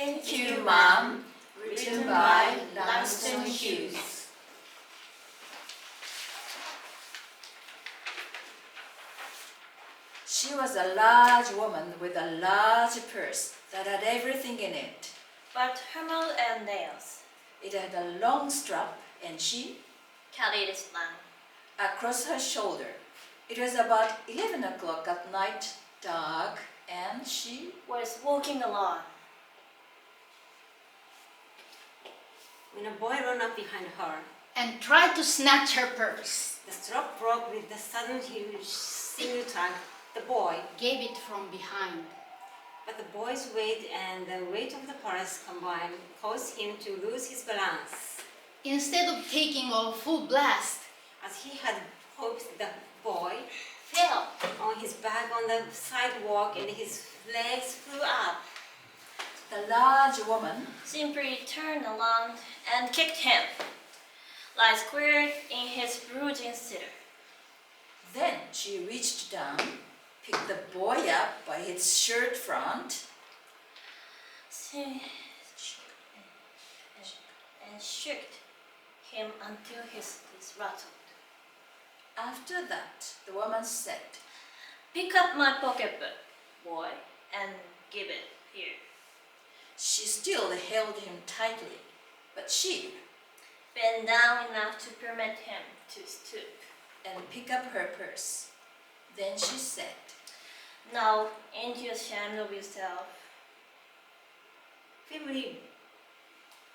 Thank you, Mom. Written by Langston Hughes. She was a large woman with a large purse that had everything in it. But Hummel and nails. It had a long strap and she carried it slang. across her shoulder. It was about 11 o'clock at night, dark, and she was walking along. When a boy ran up behind her and tried to snatch her purse, the strap broke with the sudden huge single tug. The boy gave it from behind. But the boy's weight and the weight of the purse combined caused him to lose his balance. Instead of taking a full blast, as he had hoped, the boy fell on his back on the sidewalk and his legs flew up. The large woman simply turned around and kicked him, like square in his bruising sitter. Then she reached down, picked the boy up by his shirt front, and shook him until his teeth rattled. After that, the woman said, "Pick up my pocketbook, boy, and give it here." She still held him tightly, but she bent down enough to permit him to stoop and pick up her purse. Then she said, "Now, ain't you ashamed of yourself?" Feebly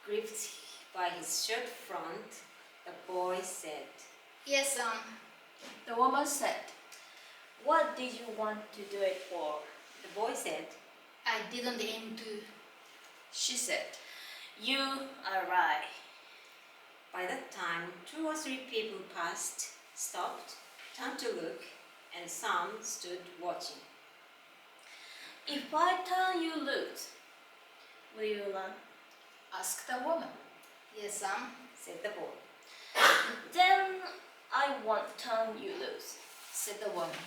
gripped by his shirt front, the boy said, "Yes, The woman said, "What did you want to do it for?" The boy said, I didn't aim to." She said, "You are right." By that time, 2 or 3 people passed, stopped, turned to look, and some stood watching. "If I tell you loose, will you run?" asked the woman. "Yes, Said the boy. "Then I won't turn you loose," said the woman.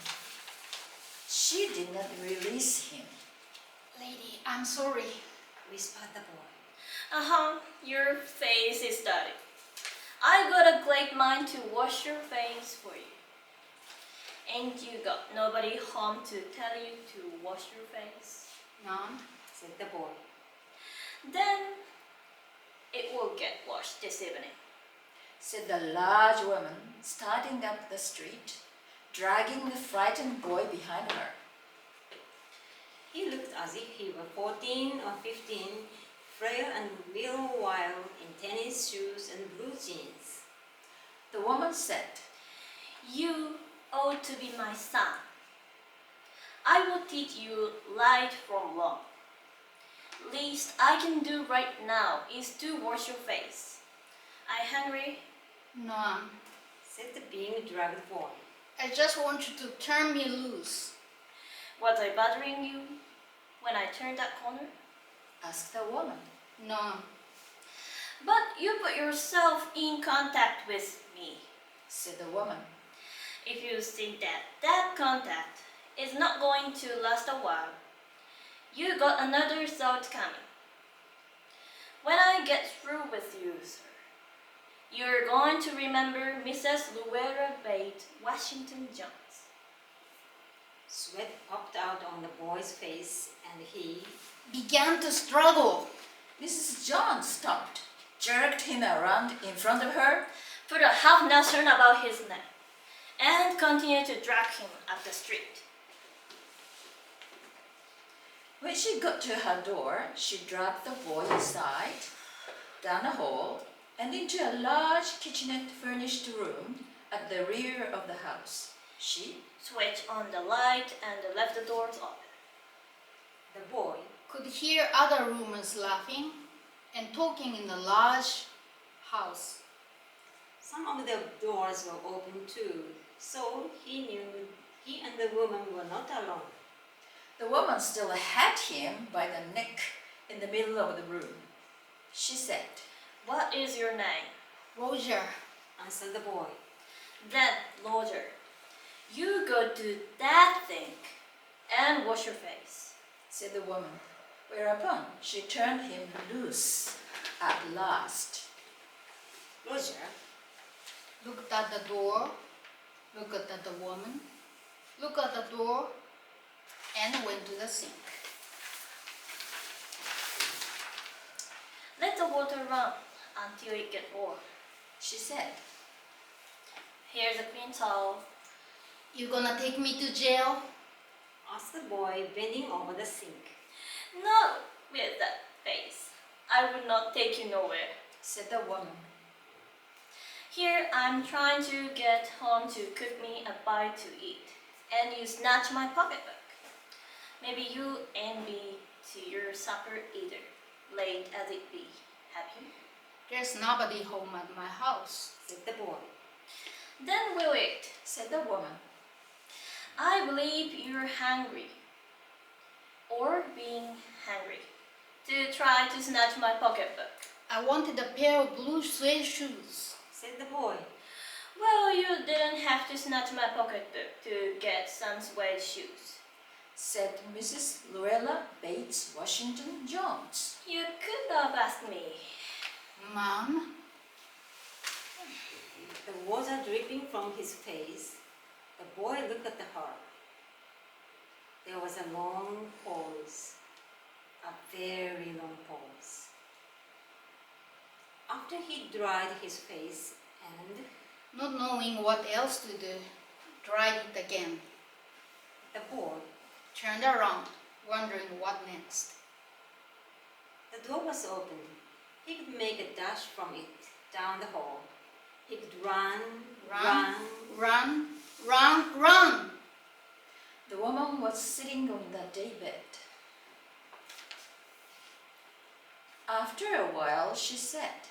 She did not release him. Lady, I'm sorry," Whispered the boy. Your face is dirty. I got a great mind to wash your face for you. Ain't you got nobody home to tell you to wash your face? "None." Said the boy. Then it will get washed this evening, said the large woman, starting up the street, dragging the frightened boy behind her. He looked as if he were 14 or 15, frail and wild in tennis shoes and blue jeans. The woman said, "You ought to be my son. I will teach you right from wrong. Least I can do right now is to wash your face. I hungry?" "No, Said the being dragged boy. I just want you to turn me loose." Was I bothering you when I turned that corner? asked the woman. "No." But you put yourself in contact with me. said the woman. If you think that contact is not going to last a while, you got another thought coming. When I get through with you, sir, you're going to remember Mrs. Luella Bate Washington Jones." Sweat popped out on the boy's face and he Began to struggle. Mrs. John stopped, jerked him around in front of her, put a half notion about his neck, and continued to drag him up the street. When she got to her door, she dragged the boy inside, down a hall, and into a large kitchenette-furnished room at the rear of the house. She switched on the light and left the doors open. The boy Could hear other roomers laughing and talking in the large house. Some of the doors were open too, so he knew he and the woman were not alone. The woman still had him by the neck in the middle of the room. She said, "What is your name?" "Roger." Answered the boy. "Then, Roger, you go do that thing and wash your face." said the woman. Whereupon she turned him loose at last. Roger looked at the door, looked at the woman, looked at the door, and went to the sink. Let the water run until it gets warm. She said, Here's a clean towel. You gonna take me to jail? asked the boy, bending over the sink. Not with that face. I would not take you nowhere. said the woman. Here I'm trying to get home to cook me a bite to eat, and you snatch my pocketbook. Maybe you ain't be to your supper either, late as it be, have you? There's nobody home at my house. Said the boy. Then we'll eat. said the woman. I believe you're hungry, or being hungry, to try to snatch my pocketbook. I wanted a pair of blue suede shoes. Said the boy. Well, you didn't have to snatch my pocketbook to get some suede shoes. Said Mrs. Luella Bates Washington Jones. You could have asked me. Mom, The water dripping from his face, the boy looked at her. There was a long pause, a very long pause. After he dried his face and not knowing what else to do, tried it again. the boy, Turned around, wondering what next. the door was open. He could make a dash from it down the hall. He could run, Run, run, run, run! The woman was sitting on the daybed. After a while, she said,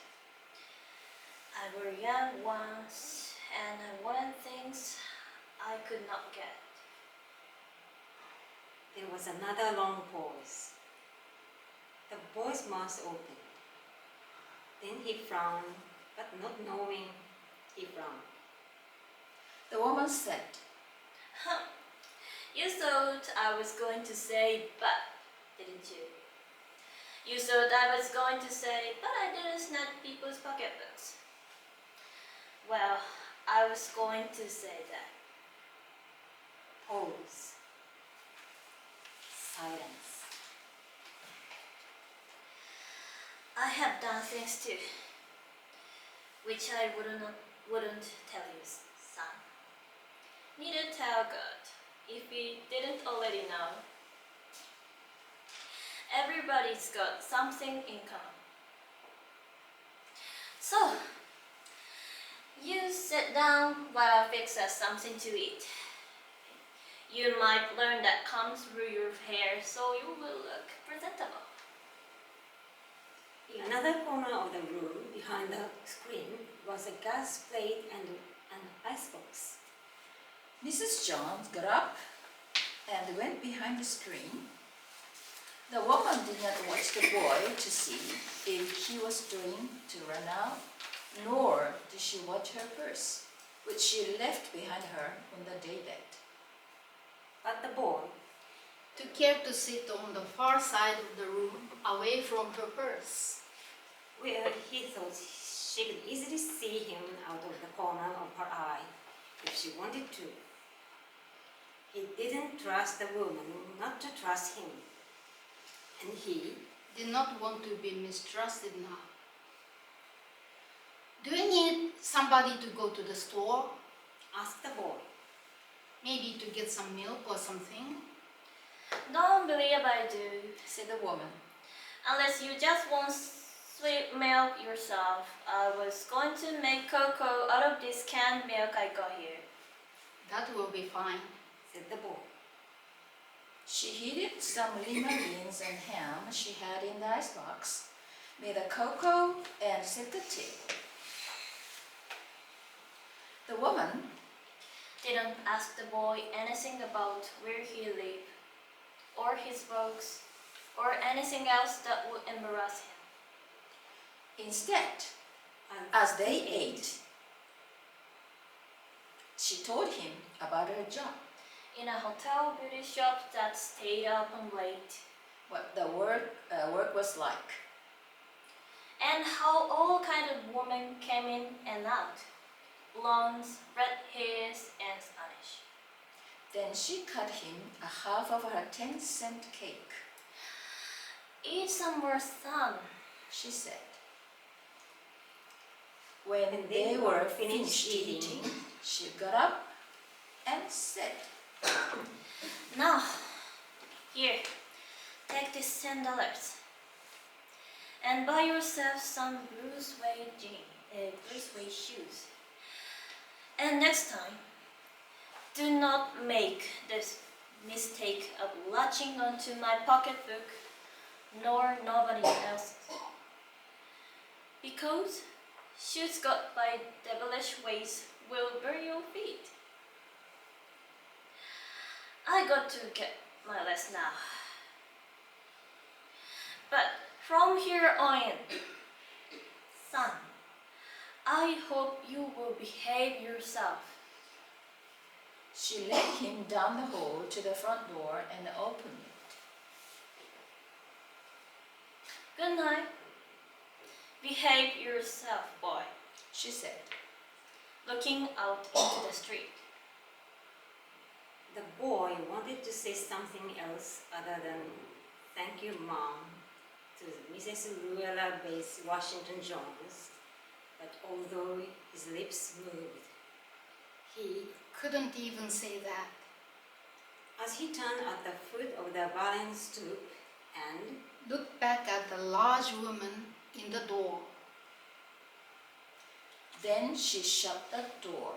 I were young once, and I wanted things I could not get. There was another long pause. The boy's mouth opened. Then he frowned, but not knowing he frowned. the woman said, You thought I was going to say but, didn't you? You thought I was going to say, but I didn't snatch people's pocketbooks. Well, I was going to say that. Pause. Silence. I have done things too, which I wouldn't tell you, son. Neither tell God, if he didn't already know. Everybody's got something in common. So, you sit down while I fix us something to eat. You might learn that comes through your hair, so you will look presentable. In another corner of the room, behind the screen, was a gas plate and an icebox. Mrs. Jones got up and went behind the screen. The woman did not watch the boy to see if he was going to run out, nor did she watch her purse, which she left behind her on the daybed. But the boy, Took care to sit on the far side of the room, away from her purse. where he thought she could easily see him out of the corner of her eye if she wanted to. He didn't trust the woman not to trust him, and he Did not want to be mistrusted now. Do you need somebody to go to the store? asked the boy. Maybe to get some milk or something? Don't believe I do, Said the woman. unless you just want sweet milk yourself. I was going to make cocoa out of this canned milk I got here. That will be fine. Said the boy. She heated some lima beans and ham she had in the icebox, made a cocoa, and set the tea. The woman Didn't ask the boy anything about where he lived, or his folks, or anything else that would embarrass him. instead, And as they ate, she told him about her job. In a hotel beauty shop that stayed open late, what the work was like. And how all kind of women came in and out. Blondes, red hairs, and Spanish. Then she cut him a half of her 10-cent cake, Eat some more, son. she said. When they were finished eating, she got up and said, Now, here, take this $10 and buy yourself some Bruce Wayne shoes. And next time, do not make this mistake of latching onto my pocketbook, nor nobody else's. Because shoes got by devilish ways will burn your feet. I got to get my rest now. But from here on in, son, I hope you will behave yourself. She led him down the hall to the front door and opened it. Good night. Behave yourself, boy, She said. looking out into the street. The boy wanted to say something else other than thank you, Mom, to Mrs. Luella Bates Washington Jones, but although his lips moved, he, Couldn't even say that. as he turned at the foot of the barn stoop and Looked back at the large woman in the door. Then she shut the door.